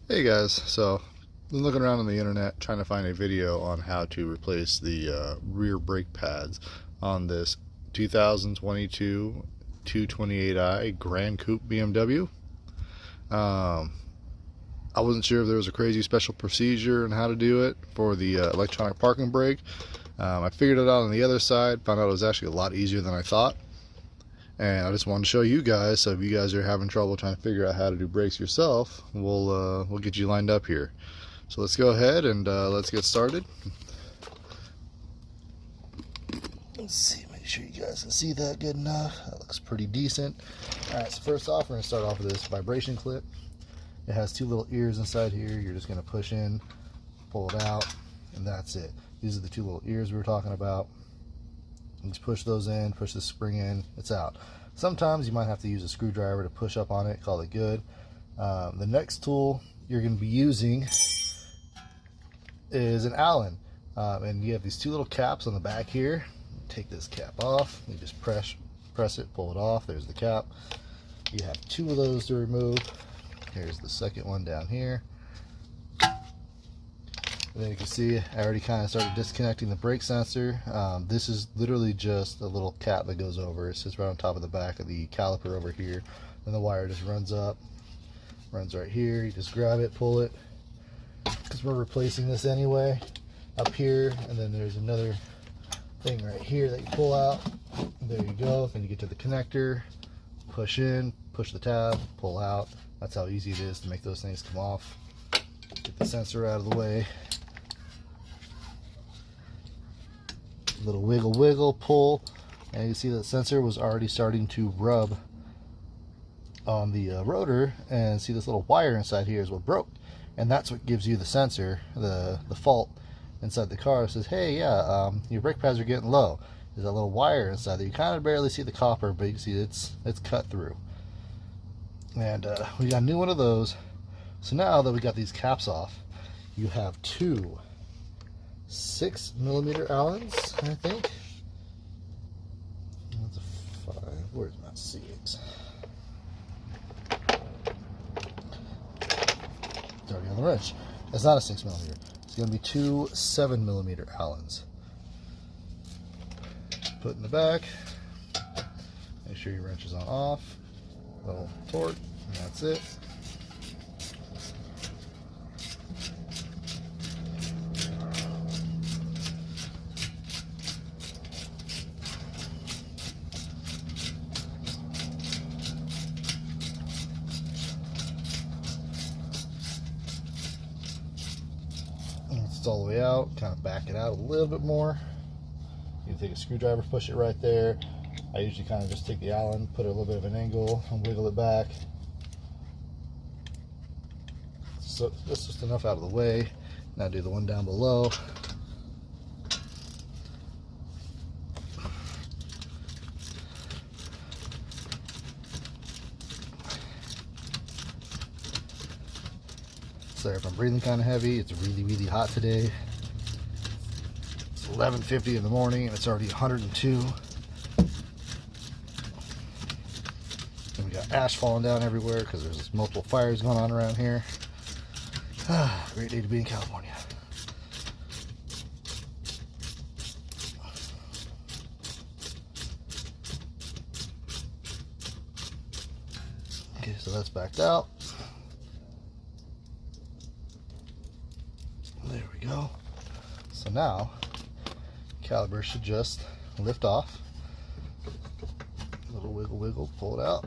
Hey guys, so I've been looking around on the internet trying to find a video on how to replace the rear brake pads on this 2022 228i Grand Coupe BMW. Um, I wasn't sure if there was a crazy special procedure and how to do it for the electronic parking brake. I figured it out on the other side, found out it was actually a lot easier than I thought. And I just wanted to show you guys, so if you guys are having trouble trying to figure out how to do brakes yourself, we'll get you lined up here. So let's go ahead and let's get started. Let's see, make sure you guys can see that good enough. That looks pretty decent. Alright, so first off, we're going to start off with this vibration clip. It has two little ears inside here. You're just going to push in, pull it out, and that's it. These are the two little ears we were talking about. Just push those in, push the spring in, it's out. Sometimes you might have to use a screwdriver to push up on it, call it good. The next tool you're going to be using is an Allen. And you have these two little caps on the back here. Take this cap off, you just press it, pull it off, there's the cap. You have two of those to remove. Here's the second one down here. And then you can see I already kind of started disconnecting the brake sensor. This is literally just a little cap that goes over. It sits right on top of the back of the caliper over here. Then the wire just runs up, runs right here. You just grab it, pull it, because we're replacing this anyway, up here. And then there's another thing right here that you pull out. There you go. Then you get to the connector, push in, push the tab, pull out. That's how easy it is to make those things come off. Get the sensor out of the way. Little wiggle wiggle, pull, and you see that sensor was already starting to rub on the rotor, and see this little wire inside here is what broke, and that's what gives you the sensor, the fault inside the car. It says, hey, yeah, your brake pads are getting low. There's that little wire inside there. You kind of barely see the copper, but you can see it's cut through. And we got a new one of those. So now that we got these caps off, you have two 6mm Allens, I think. That's a 5. Where's my 6? It's already on the wrench. That's not a 6mm. It's going to be two 7mm Allens. Put in the back. Make sure your wrench is on off. Little torque, and that's it. It's all the way out, kind of back it out a little bit more. You can take a screwdriver, push it right there. I usually kind of just take the Allen, put it a little bit of an angle, and wiggle it back. So that's just enough out of the way. Now do the one down below. Sorry if I'm breathing kind of heavy. It's really hot today. It's 11:50 in the morning and it's already 102. And we got ash falling down everywhere because there's multiple fires going on around here. Great day to be in California. Okay, so that's backed out. There we go. So now, caliper should just lift off. A little wiggle wiggle, pull it out.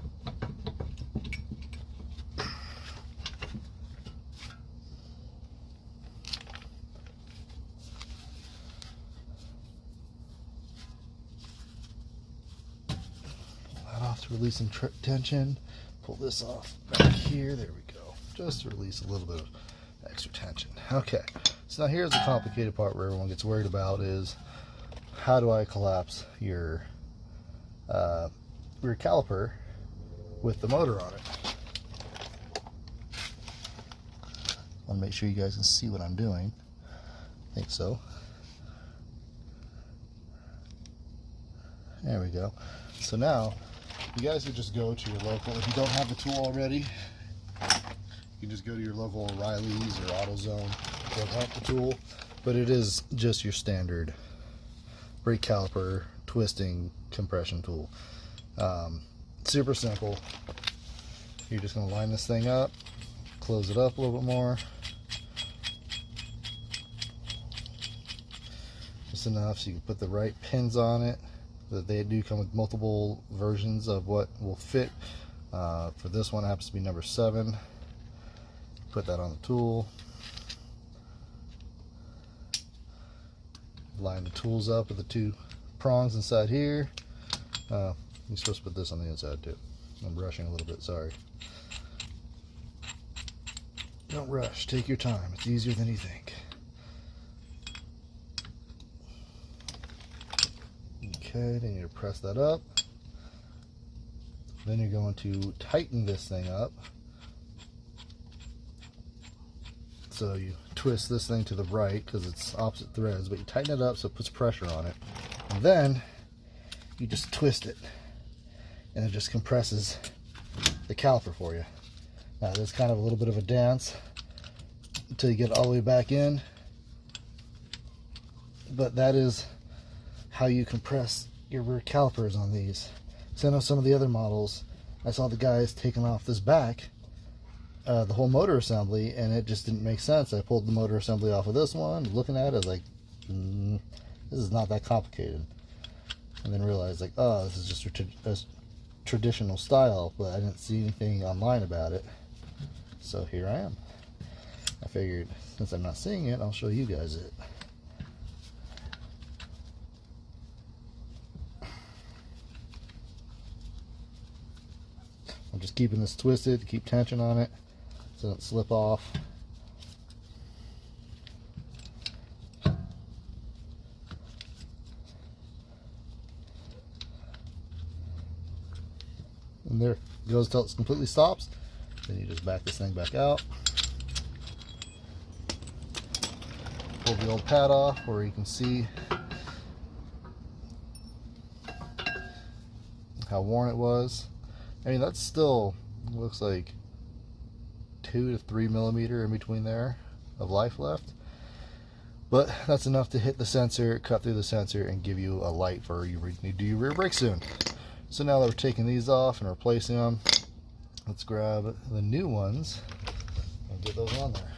Pull that off to release some tension. Pull this off back here. There we go. Just to release a little bit of extra tension. Okay, so now here's the complicated part where everyone gets worried about is how do I collapse your rear caliper with the motor on it. I want to make sure you guys can see what I'm doing. I think so. There we go. So now you guys would just go to your local, if you don't have the tool already, you can just go to your local O'Reilly's or AutoZone to rent the tool, but it is just your standard brake caliper twisting compression tool. Super simple. You're just going to line this thing up, close it up a little bit more, just enough so you can put the right pins on it. That they do come with multiple versions of what will fit. For this one, it happens to be number 7. Put that on the tool. Line the tools up with the 2 prongs inside here. You're supposed to put this on the inside too. I'm rushing a little bit, sorry. Don't rush, take your time. It's easier than you think. Okay, then you press that up. Then you're going to tighten this thing up. So you twist this thing to the right because it's opposite threads, but you tighten it up so it puts pressure on it. And then you just twist it, and it just compresses the caliper for you. Now there's kind of a little bit of a dance until you get it all the way back in, but that is how you compress your rear calipers on these. So I know some of the other models, I saw the guys taking off this back, the whole motor assembly, and it just didn't make sense. I pulled the motor assembly off of this one, looking at it, I was like, this is not that complicated. And then realized, like, oh, this is just a traditional style, but I didn't see anything online about it. So here I am. I figured, since I'm not seeing it, I'll show you guys it. I'm just keeping this twisted to keep tension on it so it doesn't slip off. And there it goes until it completely stops. Then you just back this thing back out. Pull the old pad off where you can see how worn it was. I mean, that's still looks like 2 to 3 millimeter in between there of life left, but that's enough to hit the sensor, cut through the sensor, and give you a light for you need to do your rear brake soon. So now that we're taking these off and replacing them, let's grab the new ones and get those on there.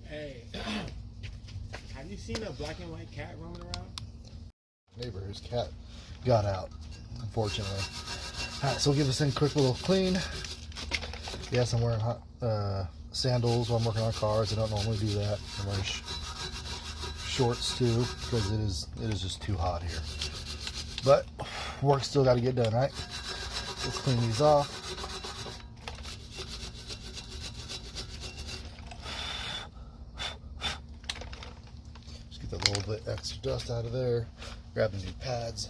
Hey, have you seen a black and white cat roaming around? Neighbor's cat got out, unfortunately. Alright, so we'll give this thing a quick little clean. Yes, I'm wearing hot sandals while I'm working on cars. I don't normally do that. I'm wearing shorts too because it is just too hot here. But work still got to get done, right? Let's clean these off. Just get that little bit extra dust out of there. Grab the new pads.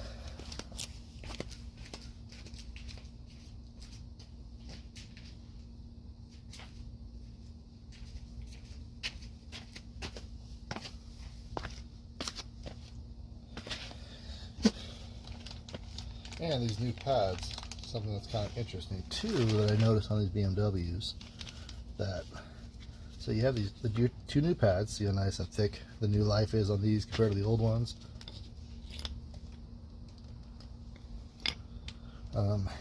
And these new pads, something that's kind of interesting too that I noticed on these BMWs, that so you have these your 2 new pads. See how nice and thick the new life is on these compared to the old ones.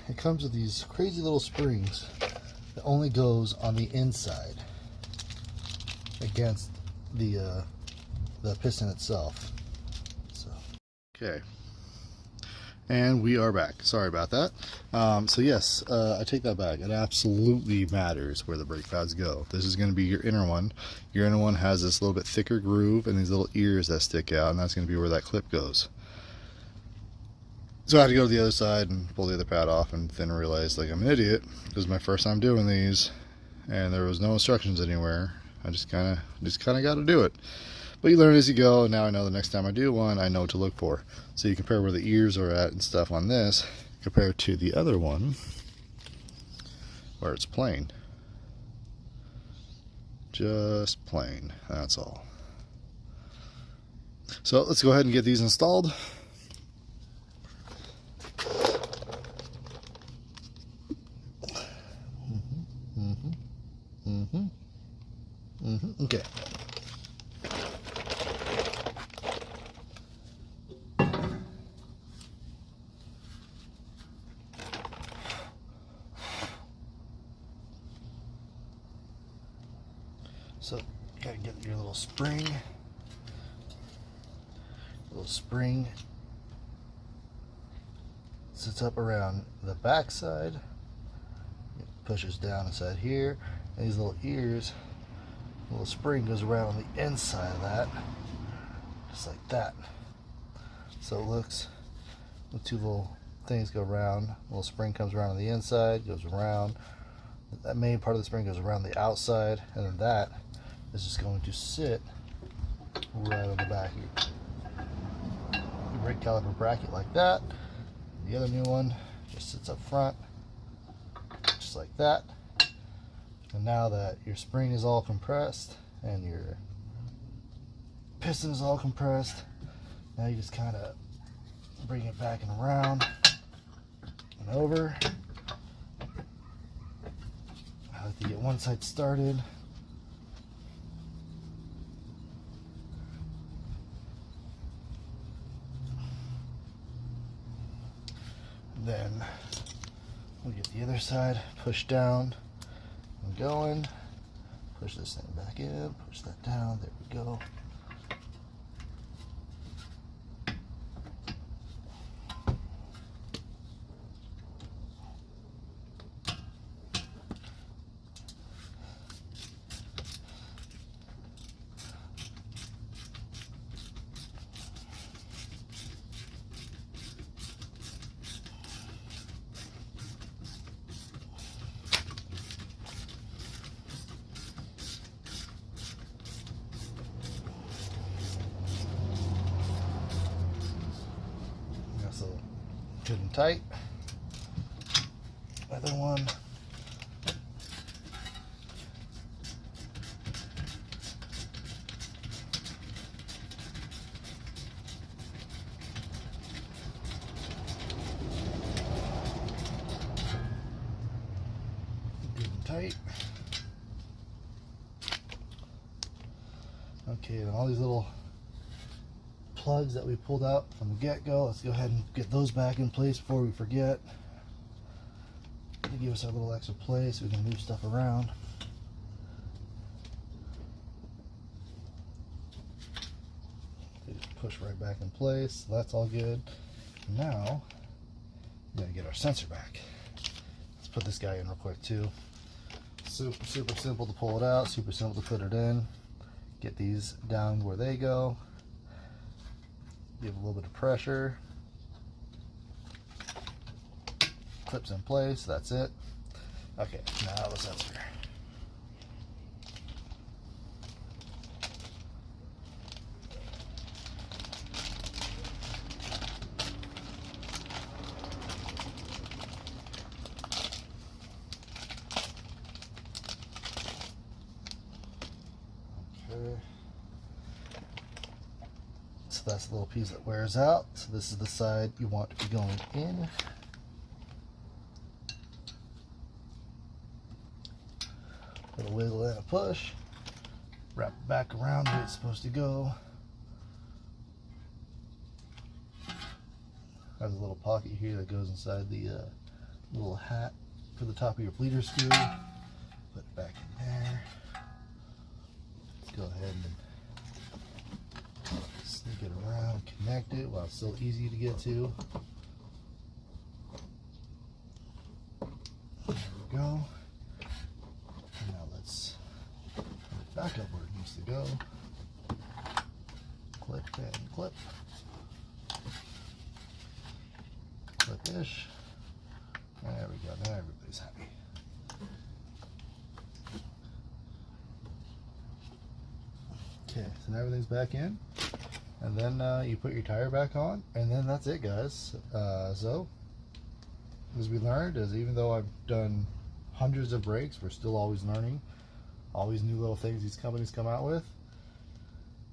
It comes with these crazy little springs that only goes on the inside against the piston itself. So okay. And we are back. Sorry about that. So yes, I take that back. It absolutely matters where the brake pads go. This is going to be your inner one. Your inner one has this little bit thicker groove and these little ears that stick out, and that's going to be where that clip goes. So I had to go to the other side and pull the other pad off, and then realized like I'm an idiot. This is my first time doing these, and there was no instructions anywhere. I just kind of got to do it. But you learn as you go, and now I know the next time I do one, I know what to look for. So you compare where the ears are at and stuff on this, compared to the other one, where it's plain. Just plain, that's all. So let's go ahead and get these installed. Okay. So, gotta get your little spring. Little spring sits up around the back side. It pushes down inside here. And these little ears, a little spring goes around on the inside of that. Just like that. So it looks, the two little things go around. A little spring comes around on the inside, goes around. That main part of the spring goes around the outside, and then that is just going to sit right on the back here. Your brake caliper bracket like that. The other new one just sits up front, just like that. And now that your spring is all compressed and your piston is all compressed, now you just kind of bring it back and around and over. I like to get one side started. Then we'll get the other side, push down and going, push this thing back in, push that down, there we go. Good and tight. Other one. Good and tight. Okay, and all these little plugs that we pulled out from the get-go, let's go ahead and get those back in place before we forget. To give us a little extra place so we can move stuff around. They just push right back in place, so that's all good. Now we gotta get our sensor back. Let's put this guy in real quick too. Super simple to pull it out, super simple to put it in. Get these down where they go. Give a little bit of pressure. Clips in place, that's it. Okay, now the sensor. Okay. So that's the little piece that wears out. So this is the side you want to be going in. Little wiggle and a push. Wrap it back around where it's supposed to go. Has a little pocket here that goes inside the little hat for the top of your bleeder screw. Put it back in there. Let's go ahead and sneak it around, connect it while it's still easy to get to. There we go. And now let's put it back up where it needs to go. Clip and clip. Clip-ish. There we go. Now everybody's happy. Okay, so now everything's back in. And then you put your tire back on, and then that's it, guys. So, as we learned, is even though I've done hundreds of brakes, we're still always learning. Always new little things these companies come out with.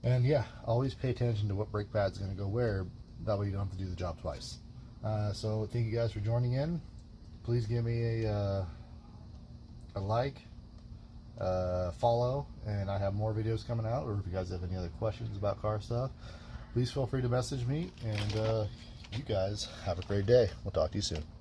And yeah, always pay attention to what brake pad's going to go where. That way you don't have to do the job twice. So thank you guys for joining in. Please give me a like, follow, and I have more videos coming out. Or if you guys have any other questions about car stuff, please feel free to message me. And you guys have a great day. We'll talk to you soon.